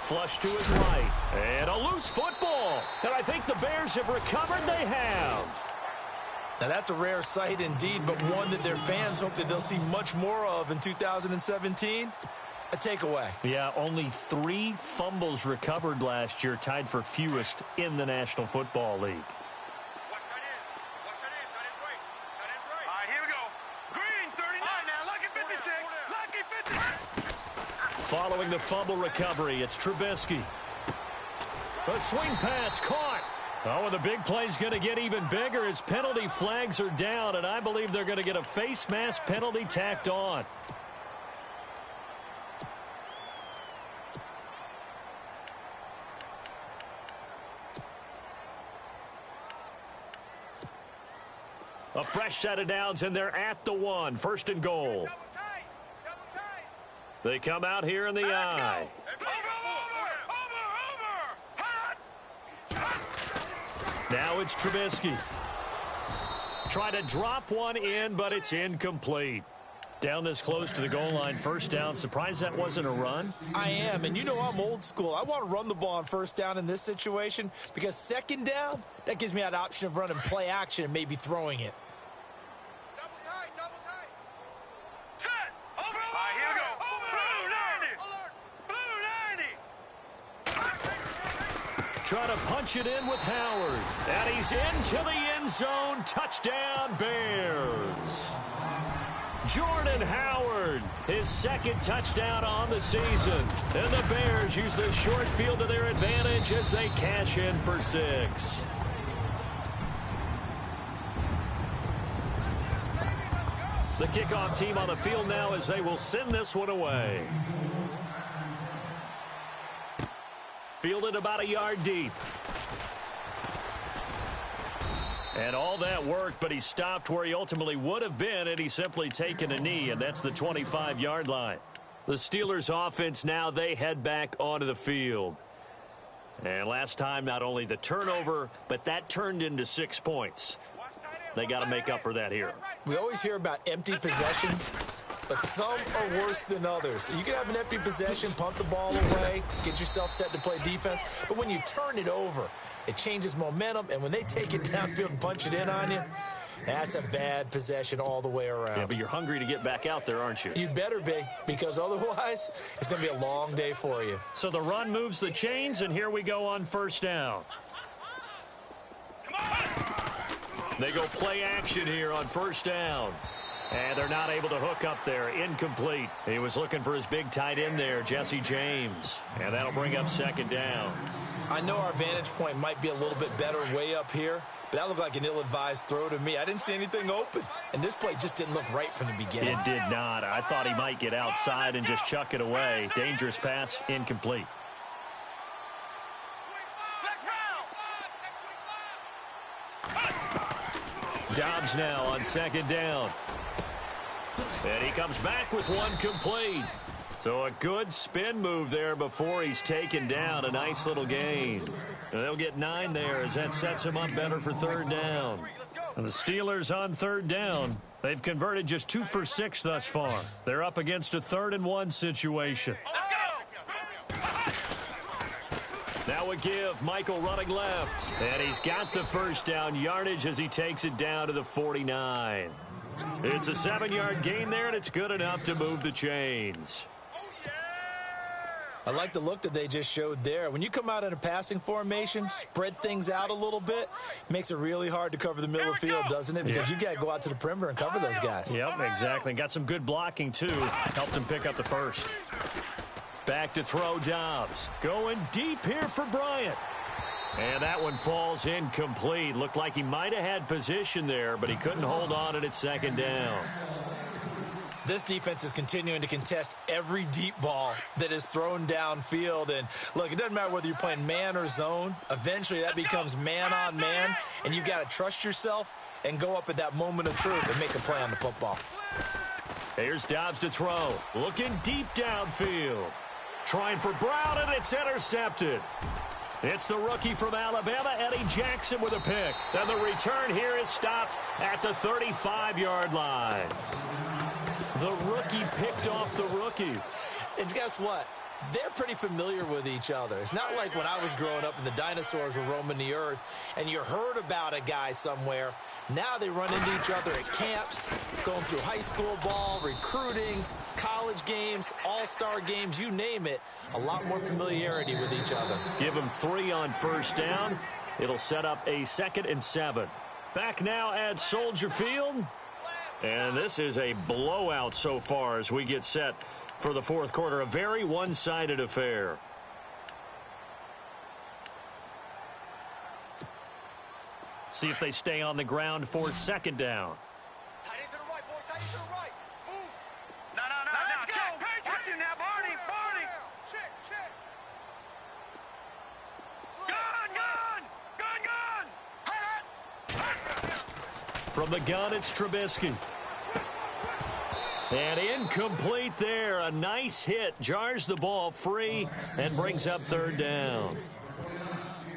Flush to his right. And a loose football. And I think the Bears have recovered. They have. Now, that's a rare sight indeed, but one that their fans hope that they'll see much more of in 2017. A takeaway. Yeah, only 3 fumbles recovered last year, tied for fewest in the National Football League. Watch tight end. Watch tight end. Tight end's right. Tight end's right. All right, here we go. Green, 39. All right, now, lucky 56. Lucky 56. Following the fumble recovery, it's Trubisky. A swing pass caught. Oh, and the big play's going to get even bigger as penalty flags are down, and I believe they're going to get a face mask penalty tacked on. A fresh set of downs, and they're at the 1. First and goal. They come out here in the eye. Now it's Trubisky. Try to drop one in, but it's incomplete. Down this close to the goal line, first down. Surprised that wasn't a run? I am, and you know I'm old school. I want to run the ball on first down in this situation because second down, that gives me that option of running play action and maybe throwing it. Double tight. Set. Over. All right, here we go. Blue 90. Try to punch it in with Howard. And he's into the end zone. Touchdown, Bears. Jordan Howard, his second touchdown on the season. And the Bears use the short field to their advantage as they cash in for 6. The kickoff team on the field now as they will send this one away. Fielded about a yard deep. And all that worked, but he stopped where he ultimately would have been had he simply taken a knee, and that's the 25-yard line. The Steelers' offense now, they head back onto the field. And last time, not only the turnover, but that turned into 6 points. They got to make up for that here. We always hear about empty possessions, but some are worse than others. You can have an empty possession, punt the ball away, get yourself set to play defense, but when you turn it over, it changes momentum, and when they take it downfield and punch it in on you, that's a bad possession all the way around. Yeah, but you're hungry to get back out there, aren't you? You'd better be, because otherwise, it's going to be a long day for you. So the run moves the chains, and here we go on first down. They go play action here on first down. And they're not able to hook up there. Incomplete. He was looking for his big tight end there, Jesse James. And that'll bring up second down. I know our vantage point might be a little bit better way up here, but that looked like an ill-advised throw to me. I didn't see anything open, and this play just didn't look right from the beginning. It did not. I thought he might get outside and just chuck it away. Dangerous pass, incomplete. Dobbs now on second down. And he comes back with one complete. So a good spin move there before he's taken down. A nice little gain. And they'll get 9 there as that sets him up better for third down. And the Steelers on third down. They've converted just 2 for 6 thus far. They're up against a 3rd and 1 situation. Now a give. Michael running left. And he's got the first down yardage as he takes it down to the 49. It's a 7-yard gain there, and it's good enough to move the chains. I like the look that they just showed there. When you come out in a passing formation, spread things out a little bit, makes it really hard to cover the middle of the field, doesn't it? Because you got to go out to the perimeter and cover those guys. Yep, exactly. Got some good blocking, too. Helped him pick up the first. Back to throw Dobbs. Going deep here for Bryant. And that one falls incomplete. Looked like he might have had position there, but he couldn't hold on at second down. This defense is continuing to contest every deep ball that is thrown downfield. And, look, it doesn't matter whether you're playing man or zone. Eventually, that becomes man-on-man, and you've got to trust yourself and go up at that moment of truth and make a play on the football. Here's Dobbs to throw. Looking deep downfield. Trying for Brown, and it's intercepted. It's the rookie from Alabama, Eddie Jackson, with a pick. And the return here is stopped at the 35-yard line. The rookie picked off the rookie. And guess what? They're pretty familiar with each other. It's not like when I was growing up and the dinosaurs were roaming the earth and you heard about a guy somewhere. Now they run into each other at camps, going through high school ball, recruiting, college games, all-star games, you name it. A lot more familiarity with each other. Give them 3 on first down. It'll set up a 2nd and 7. Back now at Soldier Field. And this is a blowout so far as we get set for the fourth quarter. A very one-sided affair. See if they stay on the ground for 2nd down. Tight end to the right, boy. Tight end to the right. Move. No. Let's go. Watch it now, Barney. Check. Gun. From the gun, it's Trubisky. And incomplete there. A nice hit. Jars the ball free and brings up 3rd down.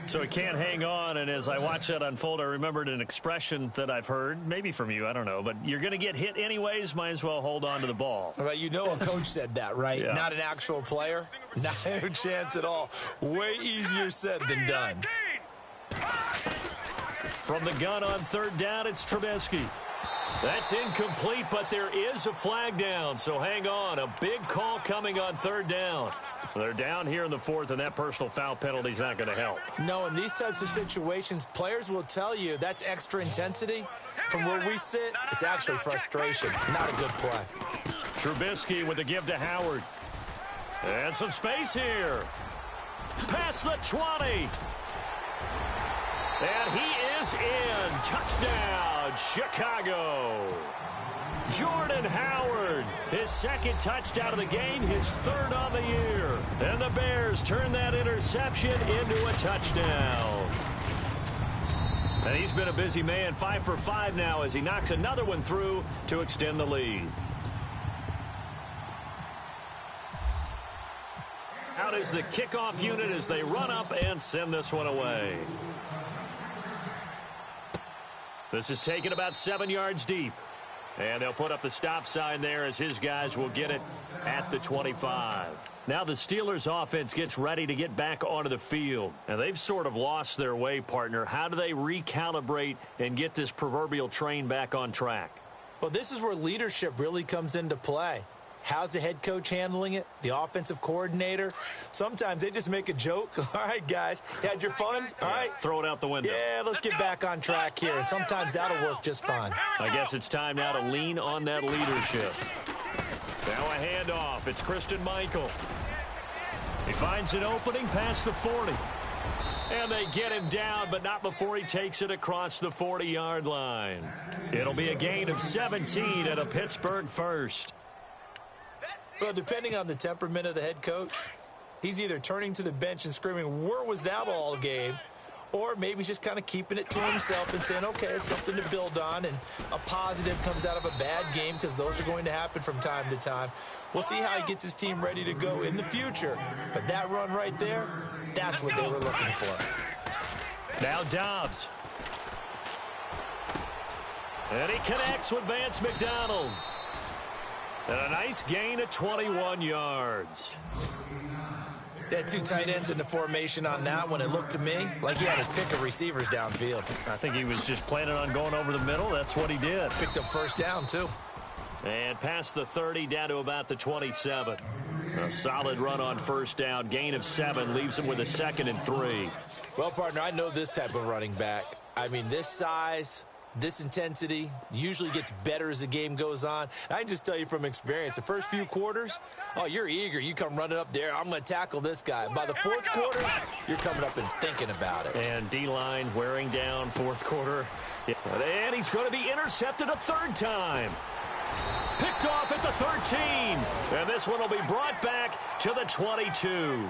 So he can't hang on, and as I watch that unfold, I remembered an expression that I've heard, maybe from you, I don't know, but you're going to get hit anyways, might as well hold on to the ball. Well, you know a coach said that, right? Yeah. Not an actual player. Not a chance at all. Way easier said than done. From the gun on 3rd down, it's Trubisky. That's incomplete, but there is a flag down, so hang on. A big call coming on 3rd down. They're down here in the 4th, and that personal foul penalty is not going to help. No, in these types of situations, players will tell you that's extra intensity. From where we sit, it's actually frustration. Not a good play. Trubisky with the give to Howard. And some space here. Past the 20. And he is in. Touchdown, Chicago. Jordan Howard, his 2nd touchdown of the game, his 3rd on the year. And the Bears turn that interception into a touchdown. And he's been a busy man, 5 for 5 now as he knocks another one through to extend the lead. Out is the kickoff unit as they run up and send this one away. This is taken about 7 yards deep. And they'll put up the stop sign there as his guys will get it at the 25. Now the Steelers offense gets ready to get back onto the field. And they've sort of lost their way, partner. How do they recalibrate and get this proverbial train back on track? Well, this is where leadership really comes into play. How's the head coach handling it? The offensive coordinator? Sometimes they just make a joke. All right, guys, had your fun? All right. Throw it out the window. Yeah, let's get back on track here. And sometimes that'll work just fine. I guess it's time now to lean on that leadership. Now a handoff. It's Christian Michael. He finds an opening past the 40. And they get him down, but not before he takes it across the 40-yard line. It'll be a gain of 17 at a Pittsburgh first. Well, depending on the temperament of the head coach, he's either turning to the bench and screaming, where was that all game? Or maybe he's just kind of keeping it to himself and saying, okay, it's something to build on, and a positive comes out of a bad game because those are going to happen from time to time. We'll see how he gets his team ready to go in the future. But that run right there, that's what they were looking for. Now Dobbs. And he connects with Vance McDonald. And a nice gain of 21 yards. They had 2 tight ends in the formation on that one. It looked to me like he had his pick of receivers downfield. I think he was just planning on going over the middle. That's what he did. Picked up first down, too. And past the 30 down to about the 27. A solid run on first down. Gain of 7 leaves him with a 2nd and 3. Well, partner, I know this type of running back. I mean, this size, this intensity usually gets better as the game goes on. I can just tell you from experience, the first few quarters, oh, you're eager. You come running up there, I'm going to tackle this guy. By the 4th quarter, you're coming up and thinking about it. And D-line wearing down 4th quarter. And he's going to be intercepted a 3rd time. Picked off at the 13. And this one will be brought back to the 22.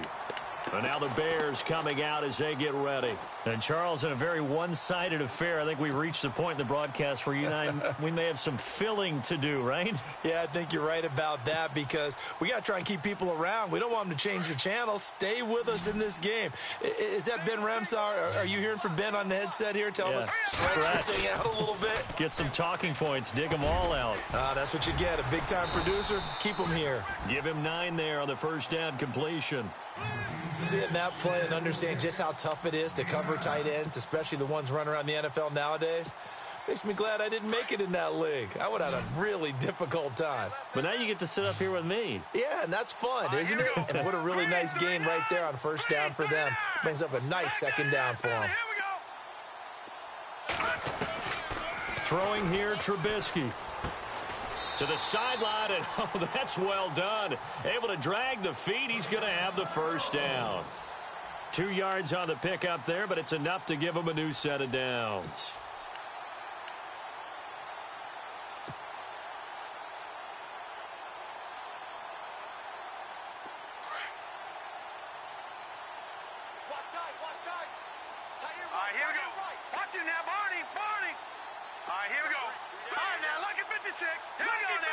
And now the Bears coming out as they get ready. And, Charles, in a very one-sided affair, I think we've reached the point in the broadcast where you and I, we may have some filling to do, right? Yeah, I think you're right about that because we got to try and keep people around. We don't want them to change the channel. Stay with us in this game. Is that Ben Remsar? Are you hearing from Ben on the headset here? Tell us, stretch this thing out a little bit. Get some talking points. Dig them all out. That's what you get. A big-time producer. Keep them here. Give him 9 there on the first down completion. Seeing that play and understand just how tough it is to cover tight ends, especially the ones running around the NFL nowadays, makes me glad I didn't make it in that league. I would have had a really difficult time. But now you get to sit up here with me. Yeah, and that's fun, isn't it? And what a really nice gain right there on first down for them. Brings up a nice second down for them. Throwing here, Trubisky. To the sideline, and oh, that's well done. Able to drag the feet. He's going to have the first down. 2 yards on the pickup there, but it's enough to give him a new set of downs. All right, here we go. Watch it now, Barney. All right, here we go. All right, now, look at 56. Here we go now.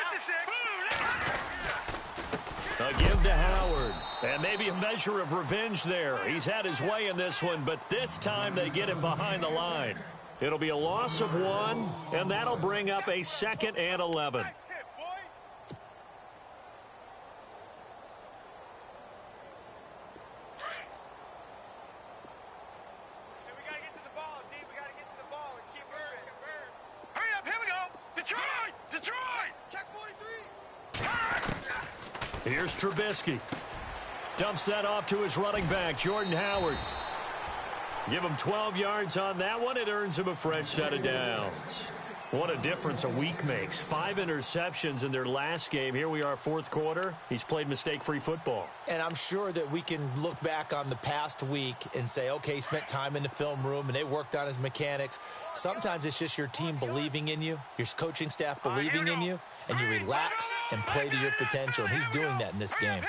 A give to Howard. And maybe a measure of revenge there. He's had his way in this one, but this time they get him behind the line. It'll be a loss of 1, and that'll bring up a 2nd and 11. Here's Trubisky. Dumps that off to his running back, Jordan Howard. Give him 12 yards on that one. It earns him a fresh set of downs. What a difference a week makes. 5 interceptions in their last game. Here we are, 4th quarter. He's played mistake-free football. And I'm sure that we can look back on the past week and say, okay, he spent time in the film room and they worked on his mechanics. Sometimes it's just your team believing in you, your coaching staff believing in you, and you relax and play to your potential. And he's doing that in this game.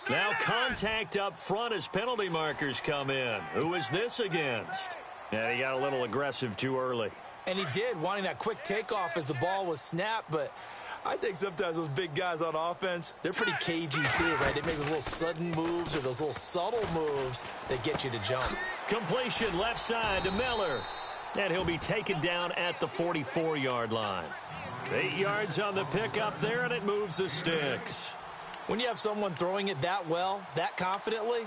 Now contact up front as penalty markers come in. Who is this against? Yeah, he got a little aggressive too early. And he did, wanting that quick takeoff as the ball was snapped, but I think sometimes those big guys on offense, they're pretty cagey too, right? They make those little sudden moves or those little subtle moves that get you to jump. Completion left side to Miller. And he'll be taken down at the 44-yard line. 8 yards on the pickup there, and it moves the sticks. When you have someone throwing it that well, that confidently,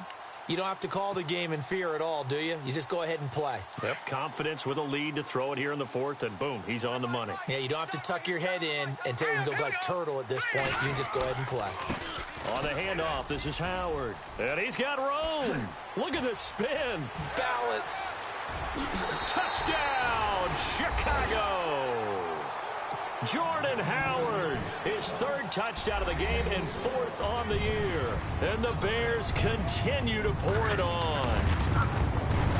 you don't have to call the game in fear at all, do you? You just go ahead and play. Yep, confidence with a lead to throw it here in the 4th, and boom, he's on the money. Yeah, you don't have to tuck your head in and go like turtle at this point. You can just go ahead and play. On the handoff, this is Howard. And he's got room. Look at the spin. Balance. Touchdown, Chicago. Jordan Howard, his 3rd touchdown of the game and 4th on the year. And the Bears continue to pour it on.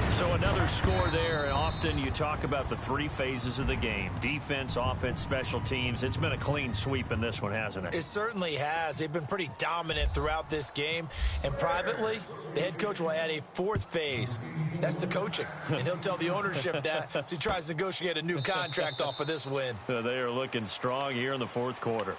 So another score there, and often you talk about the 3 phases of the game. Defense, offense, special teams. It's been a clean sweep in this one, hasn't it? It certainly has. They've been pretty dominant throughout this game. And privately, the head coach will add a 4th phase. That's the coaching. And he'll tell the ownership that as he tries to negotiate a new contract off of this win. They are looking strong here in the 4th quarter.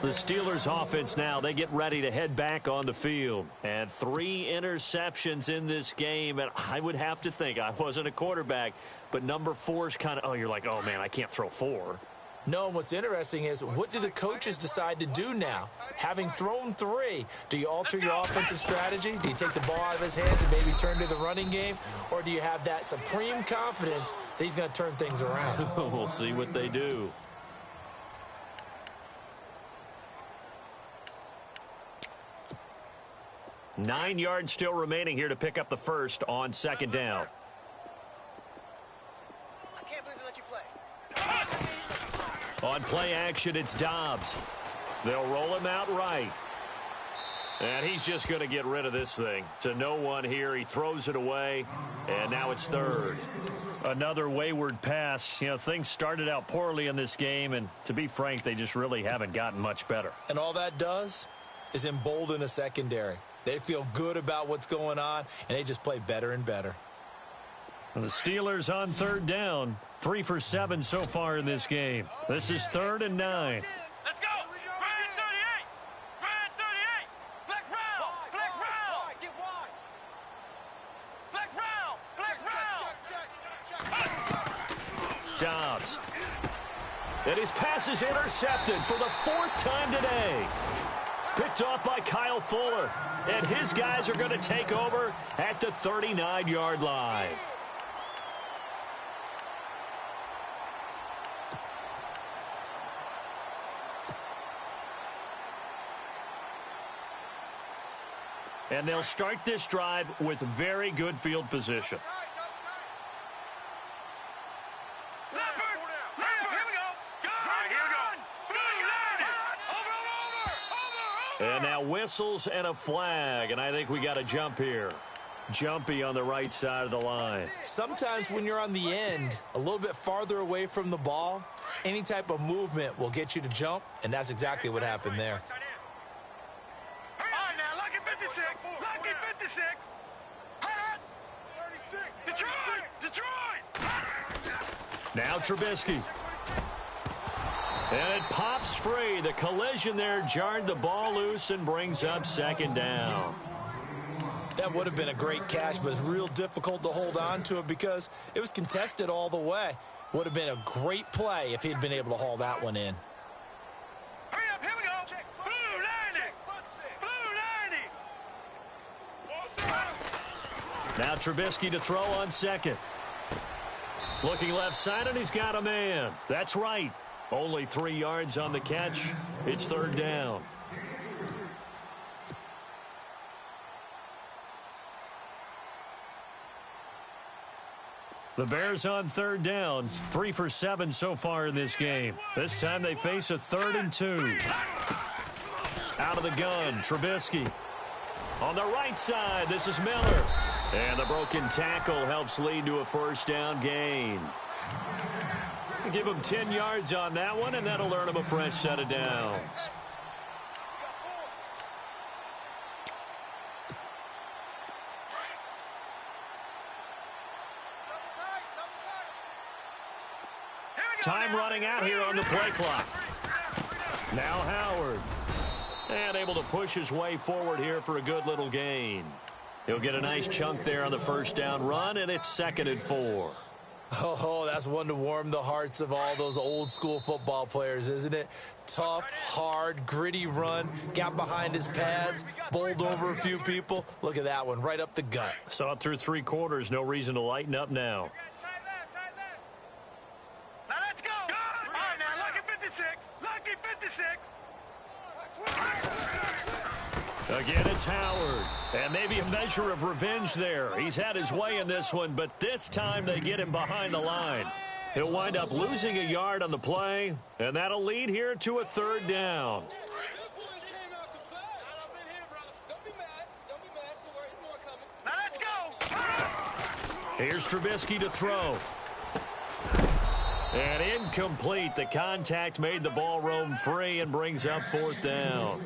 The Steelers offense now, they get ready to head back on the field. And 3 interceptions in this game. And I would have to think, I wasn't a quarterback, but number 4 is kind of, oh, you're like, oh, man, I can't throw 4. No, what's interesting is what do the coaches decide to do now? Having thrown 3, do you alter your offensive strategy? Do you take the ball out of his hands and maybe turn to the running game? Or do you have that supreme confidence that he's going to turn things around? We'll see what they do. Nine yards still remaining here to pick up the first on 2nd down. I can't believe they let you play. On play action, it's Dobbs. They'll roll him out right. And he's just going to get rid of this thing. To no one here. He throws it away, and now it's 3rd. Another wayward pass. You know, things started out poorly in this game, and to be frank, they just really haven't gotten much better. And all that does, is embolden a secondary. They feel good about what's going on, and they just play better and better. And the Steelers on third down. 3 for 7 so far in this game. This is 3rd and 9. Let's go. Grand 38. Grand 38. Flex round. Flex round. Get wide. Flex round. Flex round. Dobbs. And his pass is intercepted for the 4th time today. Picked off by Kyle Fuller. And his guys are going to take over at the 39-yard line. And they'll start this drive with very good field position. And now whistles and a flag, and I think we got a jump here. Jumpy on the right side of the line. Sometimes when you're on the end, a little bit farther away from the ball, any type of movement will get you to jump, and that's exactly what happened there. Now Trubisky. And it pops free. The collision there jarred the ball loose and brings up 2nd down. That would have been a great catch, but it's real difficult to hold on to it because it was contested all the way. Would have been a great play if he'd been able to haul that one in. Hurry up, here we go. Blue 90. Blue 90. Now Trubisky to throw on 2nd. Looking left side, and he's got a man. That's right. Only 3 yards on the catch. It's 3rd down. The Bears on 3rd down. 3 for 7 so far in this game. This time they face a 3rd and 2. Out of the gun, Trubisky. On the right side, this is Miller. And the broken tackle helps lead to a 1st down gain. Give him 10 yards on that one, and that'll earn him a fresh set of downs. Time running out here on the play clock. Now Howard. And able to push his way forward here for a good little gain. He'll get a nice chunk there on the 1st down run, and it's 2nd and 4. Oh, that's one to warm the hearts of all those old school football players, isn't it? Tough, hard, gritty run, got behind his pads, bowled over a few people. Look at that one, right up the gut. Saw it through 3 quarters, no reason to lighten up now. Now let's go. All right, now, lucky 56. Lucky 56. Again, it's Howard. And maybe a measure of revenge there. He's had his way in this one, but this time they get him behind the line. He'll wind up losing a yard on the play, and that'll lead here to a 3rd down. Now let's go. Here's Trubisky to throw. And incomplete. The contact made the ball roam free and brings up 4th down.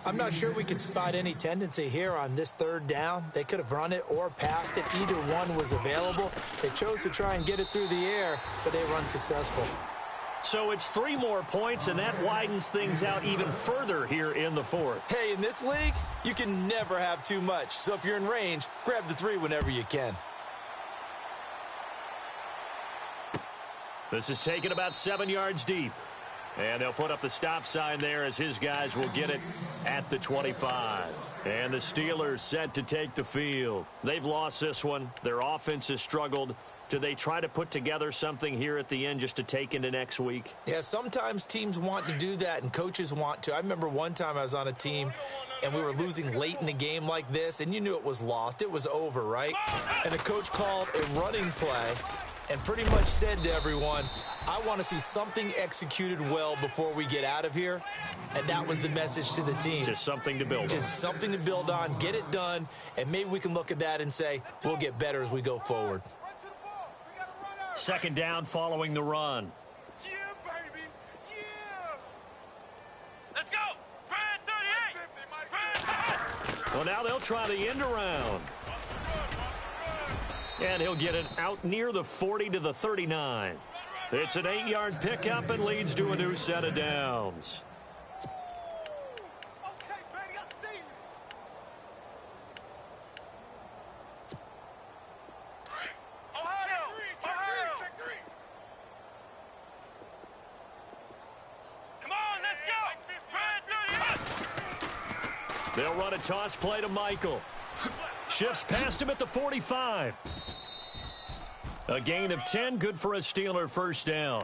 I'm not sure we could spot any tendency here on this 3rd down. They could have run it or passed it. Either one was available. They chose to try and get it through the air, but they were unsuccessful. So it's 3 more points, and that widens things out even further here in the 4th. Hey, in this league, you can never have too much. So if you're in range, grab the 3 whenever you can. This is taken about 7 yards deep. And they'll put up the stop sign there as his guys will get it at the 25. And the Steelers set to take the field. They've lost this one. Their offense has struggled. Do they try to put together something here at the end just to take into next week? Yeah, sometimes teams want to do that and coaches want to. I remember one time I was on a team and we were losing late in the game like this, and you knew it was lost. It was over, right? And the coach called a running play and pretty much said to everyone, I want to see something executed well before we get out of here. And that was the message to the team. Just something to build on. Just something to build on, get it done, and maybe we can look at that and say, we'll get better as we go forward. 2nd down following the run. Yeah, baby. Yeah. Let's go. Grand 38. Well, now they'll try the end around. And he'll get it out near the 40 to the 39. It's an 8-yard pickup and leads to a new set of downs. They'll run a toss play to Michael. Shifts past him at the 45. A gain of 10, good for a Steeler first down.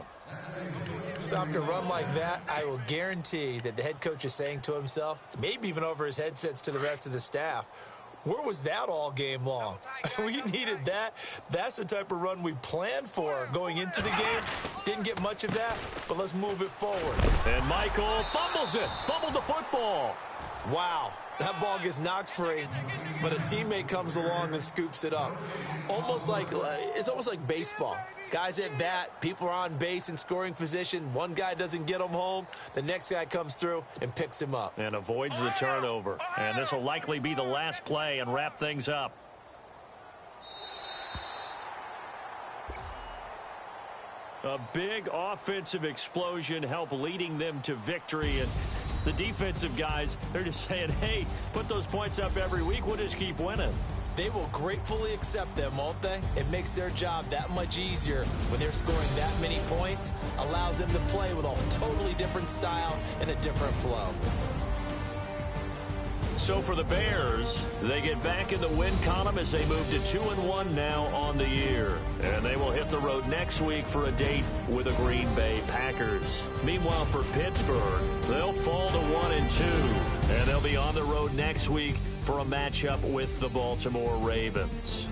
So after a run like that, I will guarantee that the head coach is saying to himself, maybe even over his headsets to the rest of the staff, where was that all game long? We needed that. That's the type of run we planned for going into the game. Didn't get much of that, but let's move it forward. And Michael fumbles it. Fumbled the football. Wow. That ball gets knocked free, but a teammate comes along and scoops it up. It's almost like baseball. Guys at bat, people are on base in scoring position. One guy doesn't get him home. The next guy comes through and picks him up. And avoids the turnover. And this will likely be the last play and wrap things up. A big offensive explosion helped leading them to victory. And the defensive guys, they're just saying, hey, put those points up every week. We'll just keep winning. They will gratefully accept them, won't they? It makes their job that much easier when they're scoring that many points. Allows them to play with a totally different style and a different flow. So for the Bears, they get back in the win column as they move to 2-1 now on the year. And they will hit the road next week for a date with the Green Bay Packers. Meanwhile, for Pittsburgh, they'll fall to 1-2. And they'll be on the road next week for a matchup with the Baltimore Ravens.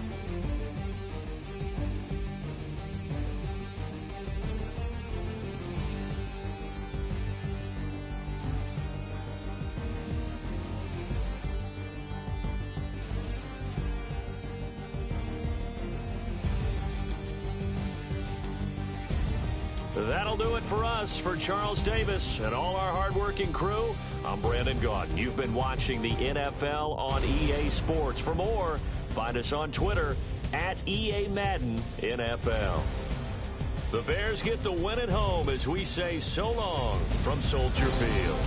That'll do it for us. For Charles Davis and all our hardworking crew, I'm Brandon Gaudin. You've been watching the NFL on EA Sports. For more, find us on Twitter at EA Madden NFL. The Bears get the win at home as we say so long from Soldier Field.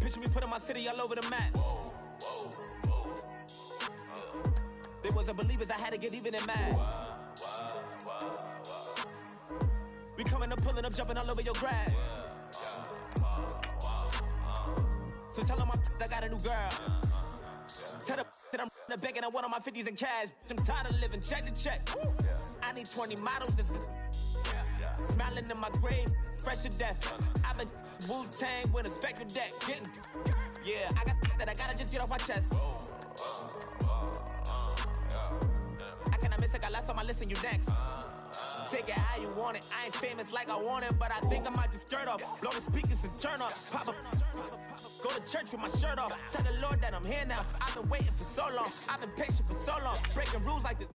Picture me putting my city all over the map. They wasn't believers, I had to get even and mad. We coming up, pulling up, jumping all over your grass. So tell them I got a new girl. Tell them that I'm begging on one of my 50s in cash. I'm tired of living check to check. I need 20 models, this is smiling in my grave, fresh to death. I've been Wu-Tang with a spectral deck. Yeah, I got that I gotta just get off my chest. I cannot miss it, got last on my list and you next. Take it how you want it. I ain't famous like I want it, but I think I might just skirt off. Blow the speakers and turn up. Pop up. Go to church with my shirt off. Tell the Lord that I'm here now. I've been waiting for so long. I've been patient for so long. Breaking rules like this.